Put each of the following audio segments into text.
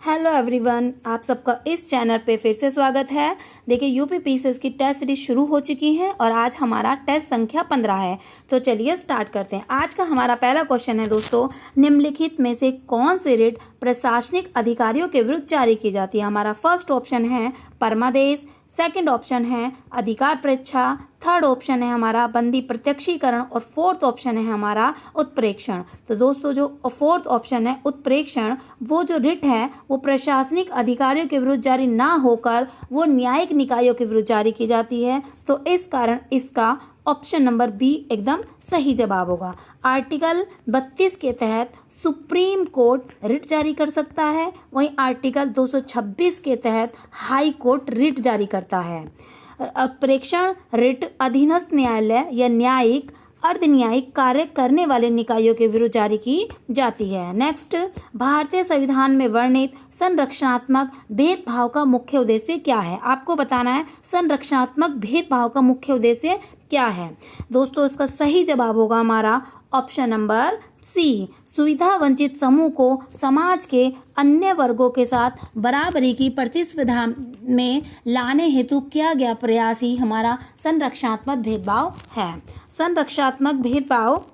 Hello everyone, आप सबका इस चैनल पे फिर से स्वागत है। देखिए यूपी पीसीएस की टेस्ट सीरीज शुरू हो चुकी है और आज हमारा टेस्ट संख्या 15 है। तो चलिए स्टार्ट करते हैं। आज का हमारा पहला क्वेश्चन है दोस्तों, निम्नलिखित में से कौन सी रिट प्रशासनिक अधिकारियों के विरुद्ध जारी की जाती है। हमारा फर्स्ट ऑप्शन है परमादेश, सेकंड ऑप्शन है अधिकार परीक्षा, थर्ड ऑप्शन है हमारा बंदी प्रत्यक्षीकरण और फोर्थ ऑप्शन है हमारा उत्प्रेक्षण। तो दोस्तों जो फोर्थ ऑप्शन है उत्प्रेक्षण, वो जो रिट है वो प्रशासनिक अधिकारियों के विरुद्ध जारी ना होकर वो न्यायिक निकायों के विरुद्ध जारी की जाती है। तो इस कारण इसका ऑप्शन नंबर बी एकदम सही जवाब होगा। आर्टिकल 32 के तहत सुप्रीम कोर्ट रिट जारी कर सकता है, वहीं आर्टिकल 226 के तहत हाई कोर्ट रिट जारी करता है। प्रेक्षण रिट अधीनस्थ न्यायालय या न्यायिक अर्ध न्यायिक कार्य करने वाले निकायों के विरुद्ध जारी की जाती है। नेक्स्ट, भारतीय संविधान में वर्णित संरक्षणात्मक भेदभाव का मुख्य उद्देश्य क्या है। आपको बताना है संरक्षणात्मक भेदभाव का मुख्य उद्देश्य क्या है। दोस्तों इसका सही जवाब होगा हमारा ऑप्शन नंबर सी, सुविधा वंचित समूह को समाज के अन्य वर्गों के साथ बराबरी की प्रतिस्पर्धा में लाने हेतु किया गया प्रयास ही हमारा संरक्षणात्मक भेदभाव है। संरक्षणात्मक भेदभाव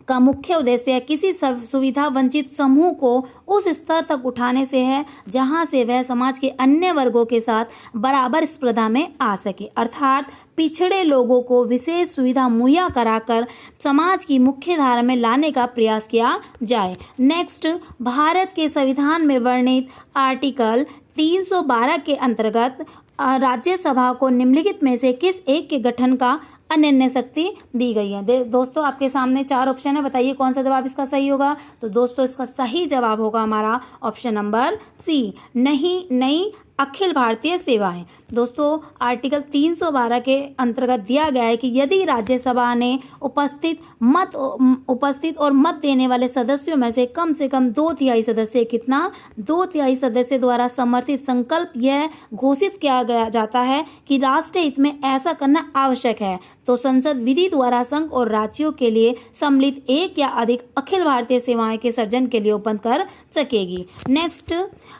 का मुख्य उद्देश्य किसी सुविधा वंचित समूह को उस स्तर तक उठाने से है जहां से वह समाज के अन्य वर्गों के साथ बराबर स्पर्धा में आ सके, अर्थात पिछड़े लोगों को विशेष सुविधा मुहैया कराकर समाज की मुख्य धारा में लाने का प्रयास किया जाए। नेक्स्ट, भारत के संविधान में वर्णित आर्टिकल 312 के अंतर्गत राज्यसभा को निम्नलिखित में से किस एक के गठन का अनन्य शक्ति दी गई है। दोस्तों आपके सामने 4 ऑप्शन है, बताइए कौन सा जवाब इसका सही होगा। तो दोस्तों इसका सही जवाब होगा हमारा ऑप्शन नंबर सी, नई अखिल भारतीय सेवाएं। दोस्तों आर्टिकल 312 के अंतर्गत दिया गया है कि यदि राज्यसभा ने उपस्थित और मत देने वाले सदस्यों में से कम 2/3 सदस्य, कितना 2/3 सदस्य द्वारा समर्थित संकल्प यह घोषित किया गया जाता है कि राष्ट्रीय हित में ऐसा करना आवश्यक है, तो संसद विधि द्वारा संघ और राज्यों के लिए सम्मिलित एक या अधिक अखिल भारतीय सेवाएं के सर्जन के लिए ओपन कर सकेगी। नेक्स्ट,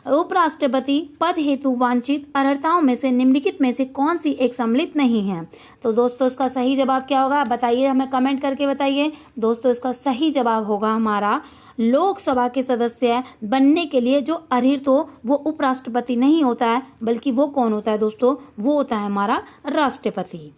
उपराष्ट्रपति पद हेतु वांछित अर्हताओं में से निम्नलिखित में से कौन सी एक सम्मिलित नहीं है। तो दोस्तों इसका सही जवाब क्या होगा, बताइए, हमें कमेंट करके बताइए। दोस्तों इसका सही जवाब होगा हमारा लोकसभा के सदस्य बनने के लिए जो अर्ह तो वो उपराष्ट्रपति नहीं होता है, बल्कि वो कौन होता है दोस्तों, वो होता है हमारा राष्ट्रपति।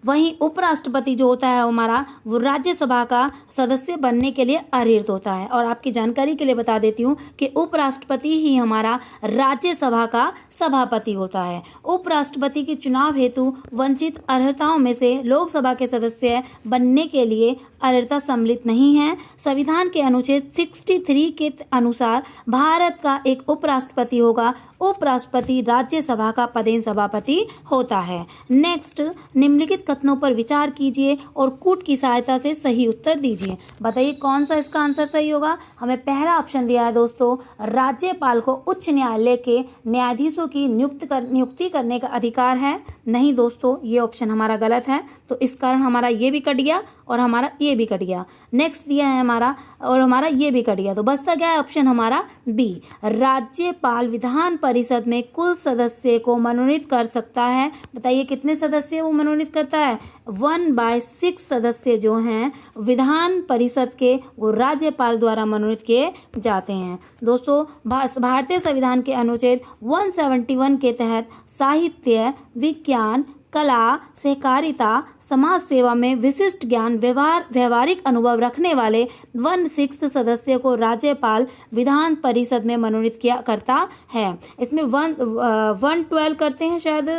वहीं उपराष्ट्रपति जो होता है हमारा वो राज्यसभा का सदस्य बनने के लिए अर्हत होता है। और आपकी जानकारी के लिए बता देती हूँ कि उपराष्ट्रपति ही हमारा राज्यसभा का सभापति होता है। उपराष्ट्रपति के चुनाव हेतु वंचित अर्हताओं में से लोकसभा के सदस्य बनने के लिए अर्हता सम्मिलित नहीं है। संविधान के अनुच्छेद 63 के अनुसार भारत का एक उपराष्ट्रपति होगा। उपराष्ट्रपति राज्यसभा का पदेन सभापति होता है। नेक्स्ट, निम्नलिखित कथनों पर विचार कीजिए और कूट की सहायता से सही उत्तर दीजिए। बताइए कौन सा इसका आंसर सही होगा। हमें पहला ऑप्शन दिया है दोस्तों, राज्यपाल को उच्च न्यायालय के न्यायाधीशों की नियुक्ति करने का अधिकार है। नहीं दोस्तों, ये ऑप्शन हमारा गलत है, तो इस कारण हमारा ये भी कट गया और हमारा ये भी कट गया। नेक्स्ट दिया है हमारा और हमारा ये भी कट गया, तो बचता गया ऑप्शन हमारा बी, राज्यपाल विधान परिषद में कुल सदस्य को मनोनीत कर सकता है। बताइए कितने सदस्य वो मनोनीत करता है। 1/6 सदस्य जो हैं विधान परिषद के वो राज्यपाल द्वारा मनोनीत किए जाते हैं। दोस्तों भारतीय संविधान के अनुच्छेद 171 के तहत साहित्य, विज्ञान, कला, सहकारिता, समाज सेवा में विशिष्ट ज्ञान, व्यवहारिक अनुभव रखने वाले 1/6 सदस्य को राज्यपाल विधान परिषद में मनोनीत किया करता है। इसमें 112 करते हैं शायद,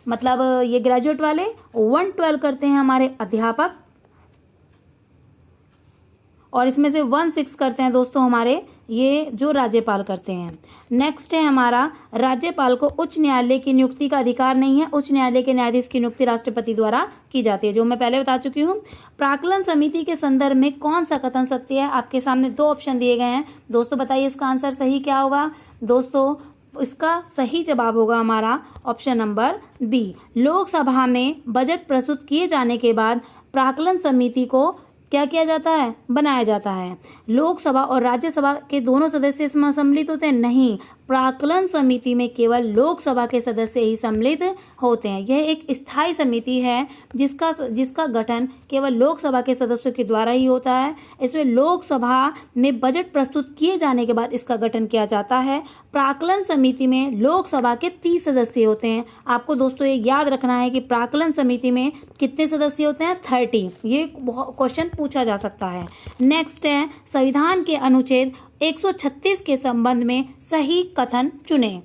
मतलब ये ग्रेजुएट वाले 112 करते हैं हमारे अध्यापक, और इसमें से 1/6 करते हैं दोस्तों हमारे ये जो राज्यपाल करते हैं। नेक्स्ट है हमारा, राज्यपाल को उच्च न्यायालय की नियुक्ति का अधिकार नहीं है। उच्च न्यायालय के न्यायाधीश की नियुक्ति राष्ट्रपति द्वारा की जाती है, जो मैं पहले बता चुकी हूँ। प्राक्कलन समिति के संदर्भ में कौन सा कथन सत्य है। आपके सामने 2 ऑप्शन दिए गए हैं। दोस्तों बताइए इसका आंसर सही क्या होगा। दोस्तों इसका सही जवाब होगा हमारा ऑप्शन नंबर बी, लोकसभा में बजट प्रस्तुत किए जाने के बाद प्राक्कलन समिति को क्या किया जाता है, बनाया जाता है। लोकसभा और राज्यसभा के दोनों सदस्य इसमें सम्मिलित होते हैं, नहीं, प्राक्कलन समिति में केवल लोकसभा के सदस्य ही सम्मिलित होते हैं। यह एक स्थायी समिति है जिसका गठन केवल लोकसभा के सदस्यों के द्वारा ही होता है। इसमें लोकसभा में बजट प्रस्तुत किए जाने के बाद इसका गठन किया जाता है। प्राक्कलन समिति में लोकसभा के 30 सदस्य होते हैं। आपको दोस्तों ये याद रखना है कि प्राक्कलन समिति में कितने सदस्य होते हैं, 30। ये क्वेश्चन पूछा जा सकता है। नेक्स्ट है, संविधान के अनुच्छेद 136 के संबंध में सही कथन चुने।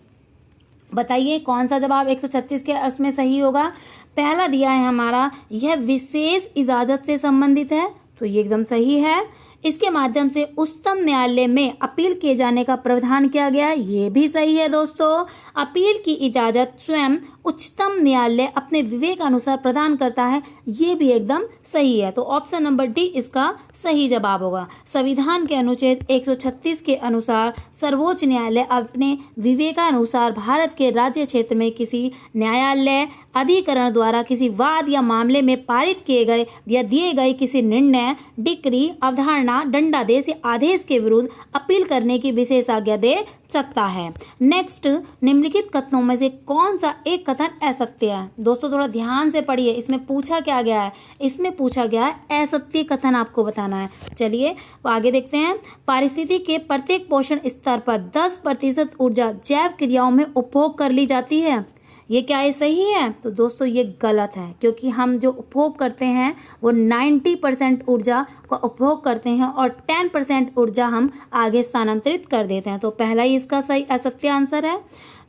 बताइए कौन सा जवाब 136 के उसमें सही होगा। पहला दिया है हमारा, यह विशेष इजाजत से संबंधित है, तो ये एकदम सही है। इसके माध्यम से उच्चतम न्यायालय में अपील किए जाने का प्रावधान किया गया है, ये भी सही है दोस्तों। अपील की इजाजत स्वयं उच्चतम न्यायालय अपने विवेक अनुसार प्रदान करता है, ये भी एकदम सही है। तो ऑप्शन नंबर डी इसका सही जवाब होगा। संविधान के अनुच्छेद 136 के अनुसार सर्वोच्च न्यायालय अपने विवेकानुसार भारत के राज्य क्षेत्र में किसी न्यायालय अधिकरण द्वारा किसी वाद या मामले में पारित किए गए या दिए गए किसी निर्णय, डिक्री, अवधारणा, दंडादेश या आदेश के विरुद्ध अपील करने की विशेष आज्ञा दे सकता है। नेक्स्ट, निम्नलिखित कथनों में से कौन सा एक कथन असत्य है। दोस्तों थोड़ा ध्यान से पढ़िए, इसमें पूछा क्या गया है, इसमें पूछा गया है असत्य कथन आपको बताना है। चलिए आगे देखते हैं। पारिस्थितिकी के प्रत्येक पोषण स्तर पर 10% ऊर्जा जैव क्रियाओं में उपभोग कर ली जाती है, ये क्या ये सही है? तो दोस्तों ये गलत है, क्योंकि हम जो उपभोग करते हैं वो 90% ऊर्जा का उपभोग करते हैं और 10% ऊर्जा हम आगे स्थानांतरित कर देते हैं। तो पहला ही इसका सही असत्य आंसर है।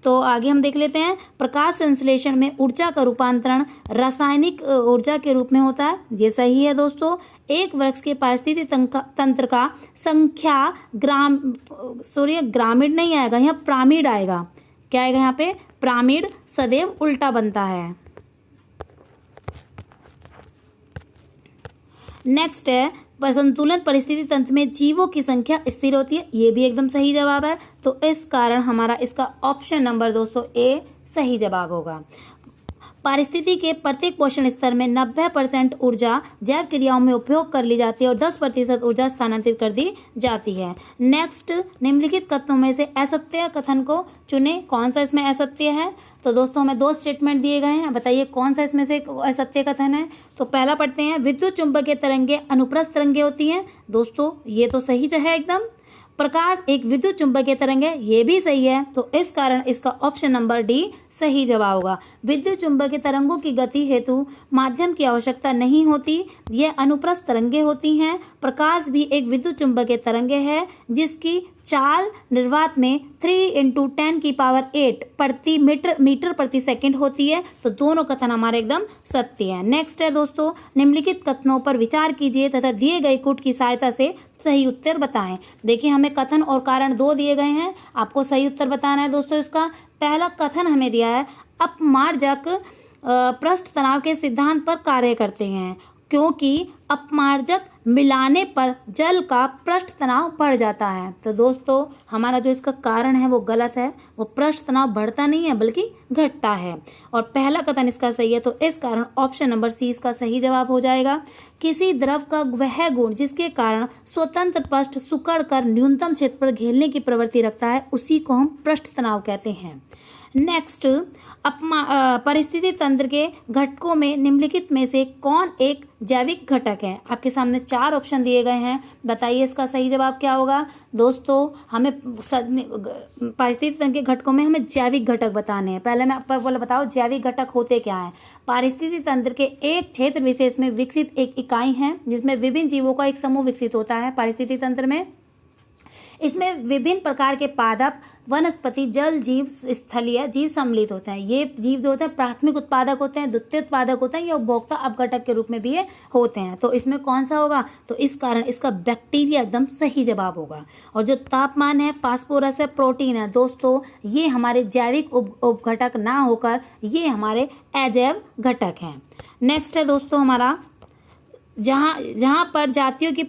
तो आगे हम देख लेते हैं। प्रकाश संश्लेषण में ऊर्जा का रूपांतरण रासायनिक ऊर्जा के रूप में होता है, ये सही है दोस्तों। एक वृक्ष के पारिस्थितिक तंत्र का संख्या ग्रामीण नहीं आएगा, यहाँ प्रामीड आएगा। क्या आएगा यहाँ पे? पिरामिड सदैव उल्टा बनता है। नेक्स्ट है, संतुलन परिस्थिति तंत्र में जीवों की संख्या स्थिर होती है, ये भी एकदम सही जवाब है। तो इस कारण हमारा इसका ऑप्शन नंबर दोस्तों ए सही जवाब होगा। पारिस्थितिकी के प्रत्येक पोषण स्तर में 90% ऊर्जा जैव क्रियाओं में उपयोग कर ली जाती है और 10% ऊर्जा स्थानांतरित कर दी जाती है। नेक्स्ट, निम्नलिखित कथनों में से असत्य कथन को चुने, कौन सा इसमें असत्य है। तो दोस्तों हमें 2 स्टेटमेंट दिए गए हैं, बताइए कौन सा इसमें से असत्य कथन है। तो पहला पढ़ते हैं, विद्युत चुंबकीय तरंगे अनुप्रस्थ तरंगे होती हैं। दोस्तों ये तो सही है एकदम। प्रकाश एक विद्युत चुंबकीय तरंग है, ये भी सही है। तो इस कारण इसका ऑप्शन नंबर डी सही जवाब होगा। विद्युत चुंबकीय तरंगों की गति हेतु माध्यम की आवश्यकता नहीं होती, यह अनुप्रस्थ तरंगे होती हैं। प्रकाश भी एक विद्युत चुंबकीय तरंग है जिसकी चाल निर्वात में 3 × 10⁸ प्रति मीटर प्रति सेकंड होती है। तो दोनों कथन हमारे एकदम सत्य है। नेक्स्ट है दोस्तों, निम्नलिखित कथनों पर विचार कीजिए तथा दिए गए कूट की सहायता से सही उत्तर बताएं। देखिए हमें कथन और कारण 2 दिए गए हैं, आपको सही उत्तर बताना है दोस्तों। इसका पहला कथन हमें दिया है, अपमार्जक पृष्ठ तनाव के सिद्धांत पर कार्य करते हैं क्योंकि अपमार्जक मिलाने पर जल का पृष्ठ तनाव बढ़ जाता है। तो दोस्तों हमारा जो इसका कारण है वो गलत है, वो पृष्ठ तनाव बढ़ता नहीं है बल्कि घटता है। और पहला कथन इसका सही है, तो इस कारण ऑप्शन नंबर सी इसका सही जवाब हो जाएगा। किसी द्रव का वह गुण जिसके कारण स्वतंत्र पृष्ठ सिकुड़ कर न्यूनतम क्षेत्र पर घेरने की प्रवृत्ति रखता है, उसी को हम पृष्ठ तनाव कहते हैं। नेक्स्ट, परिस्थिति तंत्र के घटकों में निम्नलिखित में से कौन एक जैविक घटक है। आपके सामने 4 ऑप्शन दिए गए हैं, बताइए इसका सही जवाब क्या होगा। दोस्तों हमें परिस्थिति तंत्र के घटकों में हमें जैविक घटक बताने हैं। पहले मैं आपको बताओ जैविक घटक होते क्या हैं। पारिस्थितिकी तंत्र के एक क्षेत्र विशेष में विकसित एक इकाई है जिसमें विभिन्न जीवों का एक समूह विकसित होता है। पारिस्थितिकी तंत्र में इसमें विभिन्न प्रकार के पादप, वनस्पति, जल जीव, स्थलीय जीव सम्मिलित होते हैं। ये जीव जो होते हैं प्राथमिक उत्पादक होते हैं, द्वितीय उत्पादक होते हैं या उपभोक्ता अपघटक के रूप में भी ये होते हैं। तो इसमें कौन सा होगा, तो इस कारण इसका बैक्टीरिया एकदम सही जवाब होगा। और जो तापमान है, फास्फोरस है, प्रोटीन है, दोस्तों ये हमारे जैविक उपघटक ना होकर ये हमारे अजैव घटक हैं। नेक्स्ट है दोस्तों हमारा, जहां पर जातियों की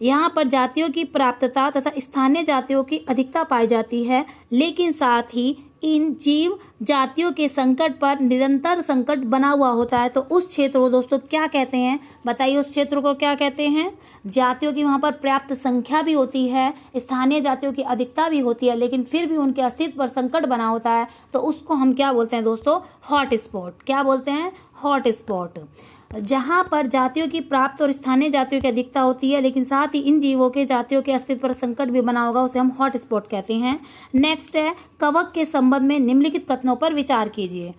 यहाँ पर जातियों की प्राप्तता तथा स्थानीय जातियों की अधिकता पाई जाती है, लेकिन साथ ही इन जीव जातियों के संकट पर निरंतर संकट बना हुआ होता है, तो उस क्षेत्र को दोस्तों क्या कहते हैं? बताइए, उस क्षेत्र को क्या कहते हैं? जातियों की वहाँ पर पर्याप्त संख्या भी होती है, स्थानीय जातियों की अधिकता भी होती है, लेकिन फिर भी उनके अस्तित्व पर संकट बना होता है, तो उसको हम क्या बोलते हैं दोस्तों? Hot spot. क्या बोलते हैं? Hot spot. जहाँ पर जातियों की प्राप्त और स्थानीय जातियों की अधिकता होती है, लेकिन साथ ही इन जीवों के जातियों के अस्तित्व पर संकट भी बना होगा, उसे हम हॉट स्पॉट कहते हैं। नेक्स्ट है, कवक के संबंध में निम्नलिखित कथनों पर विचार कीजिए।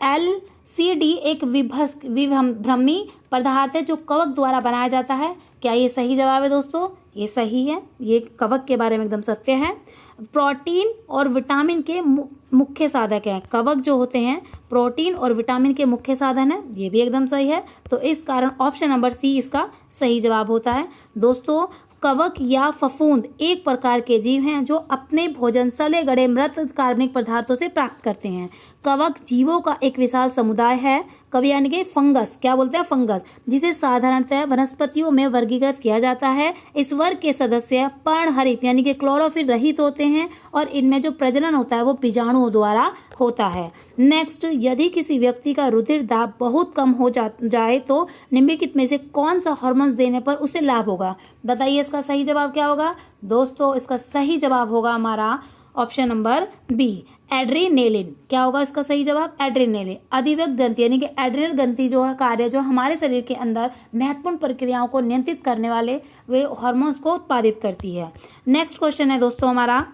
LCD एक विभ्रमी पदार्थ है जो कवक द्वारा बनाया जाता है। क्या ये सही जवाब है दोस्तों? ये सही है, ये कवक के बारे में एकदम सत्य है। प्रोटीन और विटामिन के मुख्य साधक है। कवक जो होते हैं प्रोटीन और विटामिन के मुख्य साधन है, ये भी एकदम सही है। तो इस कारण ऑप्शन नंबर सी इसका सही जवाब होता है। दोस्तों, कवक या फफूंद एक प्रकार के जीव हैं जो अपने भोजन सड़े गले मृत कार्बनिक पदार्थों से प्राप्त करते हैं। कवक जीवों का एक विशाल समुदाय है। कवक यानी कि फंगस, क्या बोलते हैं? फंगस, जिसे साधारणतः वनस्पतियों में वर्गीकृत किया जाता है। इस वर्ग के सदस्य पर्णहरित यानी कि क्लोरोफिल रहित होते हैं और इनमें जो प्रजनन होता है वो बीजाणुओं द्वारा होता है। नेक्स्ट, यदि किसी व्यक्ति का रुधिर दाब बहुत कम हो जाए तो निम्नलिखित में से कौन सा हार्मोन देने पर उसे लाभ होगा? बताइए, इसका सही जवाब क्या होगा? दोस्तों, इसका सही जवाब होगा हमारा ऑप्शन नंबर बी, एड्रेनेलिन। क्या होगा इसका सही जवाब? एड्रेनेलिन। अधिव्यक्त ग्रंथि यानी कि एड्रेनल ग्रंथि जो है कार्य जो हमारे शरीर के अंदर महत्वपूर्ण प्रक्रियाओं को नियंत्रित करने वाले वे हार्मोन्स को उत्पादित करती है। नेक्स्ट क्वेश्चन है दोस्तों हमारा,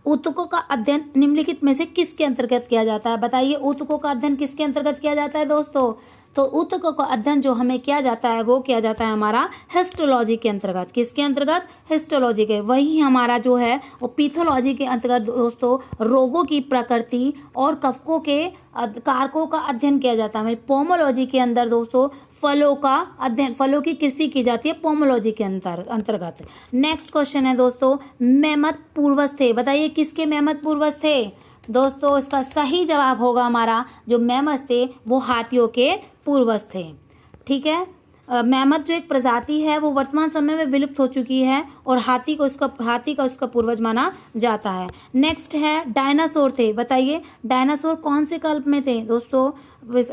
ऊतकों का अध्ययन निम्नलिखित में से किसके अंतर्गत किया जाता है? बताइए, ऊतकों का अध्ययन किसके अंतर्गत किया जाता है दोस्तों? तो ऊतकों का अध्ययन जो हमें किया जाता है वो किया जाता है हमारा हिस्टोलॉजी के अंतर्गत। किसके अंतर्गत? हिस्टोलॉजी के। वही हमारा जो है वो पैथोलॉजी के अंतर्गत दोस्तों रोगों की प्रकृति और कवकों के कारकों का अध्ययन किया जाता है। पोमोलॉजी के अंदर दोस्तों फलों का अध्ययन, फलों की कृषि की जाती है पोमोलॉजी के अंतर्गत। नेक्स्ट क्वेश्चन है दोस्तों, मेमत पूर्वज थे। बताइए, किसके मेमत पूर्वज थे? दोस्तों, इसका सही जवाब होगा हमारा जो मेमत थे वो हाथियों के पूर्वज थे। ठीक है, मेमत जो एक प्रजाति है वो वर्तमान समय में विलुप्त हो चुकी है और हाथी का उसका पूर्वज माना जाता है। नेक्स्ट है, डायनासोर थे। बताइए, डायनासोर कौन से कल्प में थे दोस्तों?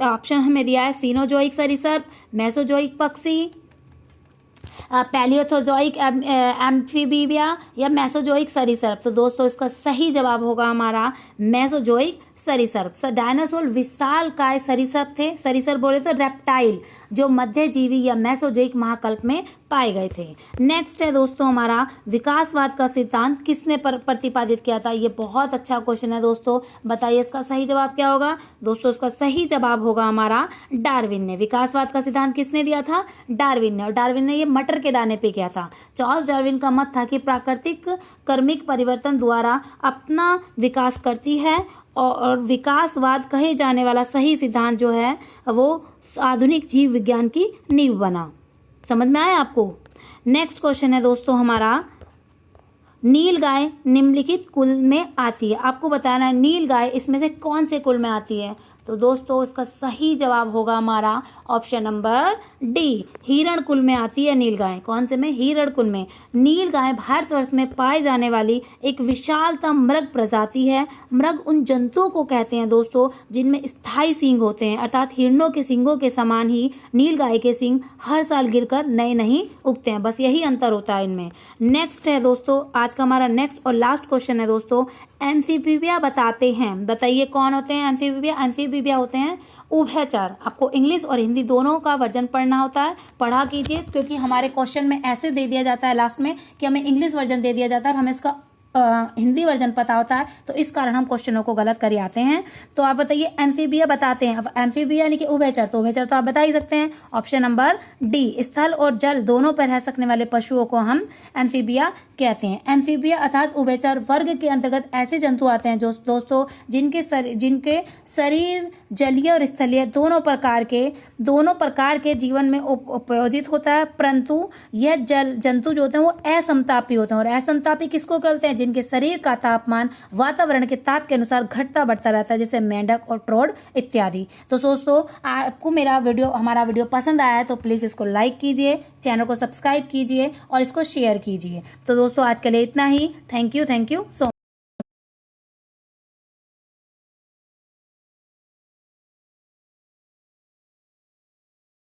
ऑप्शन हमें दिया है, सीनोजोइक सरीसृप, मेसोजोइक पक्षी, पैलियोथोजोइक एम्फीबिया या मेसोजोइक सरीसृप। तो दोस्तों, इसका सही जवाब होगा हमारा मेसोजोइक सरीसृप। डायनासोर विशाल काय सरीसृप थे। सरीसृप बोले तो रेप्टाइल जो मध्यजीवी या मेसोजोइक महाकल्प में पाए गए थे। नेक्स्ट है दोस्तों हमारा, विकासवाद का सिद्धांत किसने प्रतिपादित किया था? ये बहुत अच्छा क्वेश्चन है दोस्तों। बताइए, इसका सही जवाब क्या होगा? दोस्तों, इसका सही जवाब होगा हमारा डार्विन ने। विकासवाद का सिद्धांत किसने दिया था? डार्विन ने। और डार्विन ने ये मटर के दाने पे किया था। चार्ल्स डार्विन का मत था कि प्राकृतिक कर्मिक परिवर्तन द्वारा अपना विकास करती है और विकासवाद कहे जाने वाला सही सिद्धांत जो है वो आधुनिक जीव विज्ञान की नींव बना। समझ में आया आपको? नेक्स्ट क्वेश्चन है दोस्तों हमारा, नील गाय निम्नलिखित कुल में आती है। आपको बताना है नील गाय इसमें से कौन से कुल में आती है? तो दोस्तों, इसका सही जवाब होगा हमारा ऑप्शन नंबर डी, हिरण कुल में आती है नील गाय। कौन से में? हिरण कुल में। नील गाय भारतवर्ष में पाए जाने वाली एक विशालतम मृग प्रजाति है। मृग उन जंतुओं को कहते हैं दोस्तों जिनमें स्थायी सींग होते हैं, अर्थात हिरणों के सींगों के समान ही नील गाय के सींग हर साल गिरकर नए नहीं उगते हैं। बस यही अंतर होता है इनमें। नेक्स्ट है दोस्तों, आज का हमारा नेक्स्ट और लास्ट क्वेश्चन है दोस्तों, एम्फीबिया बताते हैं। बताइए, कौन होते हैं एम्फीबिया? एम्फीबिया होते हैं उभयचर। आपको इंग्लिश और हिंदी दोनों का वर्जन पढ़ना होता है, पढ़ा कीजिए, क्योंकि हमारे क्वेश्चन में ऐसे दे दिया जाता है लास्ट में कि हमें इंग्लिश वर्जन दे दिया जाता है और हमें इसका हिंदी वर्जन पता होता है, तो इस कारण हम क्वेश्चनों को गलत कर आते हैं। तो आप बताइए, एम्फीबिया बताते हैं। अब एम्फीबिया यानी कि उभयचर, तो उभयचर तो आप बता ही सकते हैं, ऑप्शन नंबर डी। स्थल और जल दोनों पर रह सकने वाले पशुओं को हम एम्फीबिया कहते हैं। एम्फीबिया अर्थात उभयचर वर्ग के अंतर्गत ऐसे जंतु आते हैं जो दोस्तों जिनके शरीर जलीय और स्थलीय दोनों प्रकार के जीवन में उपयोजित होता है, परंतु यह जंतु जो होते हैं वो असमतापी होते हैं। और असमतापी किसको कहते हैं? जिनके शरीर का तापमान वातावरण के ताप के अनुसार घटता बढ़ता रहता है, जैसे मेंढक और ट्रोड इत्यादि। तो दोस्तों, आपको हमारा वीडियो पसंद आया है तो प्लीज इसको लाइक कीजिए, चैनल को सब्सक्राइब कीजिए और इसको शेयर कीजिए। तो दोस्तों, आज के लिए इतना ही। Thank you so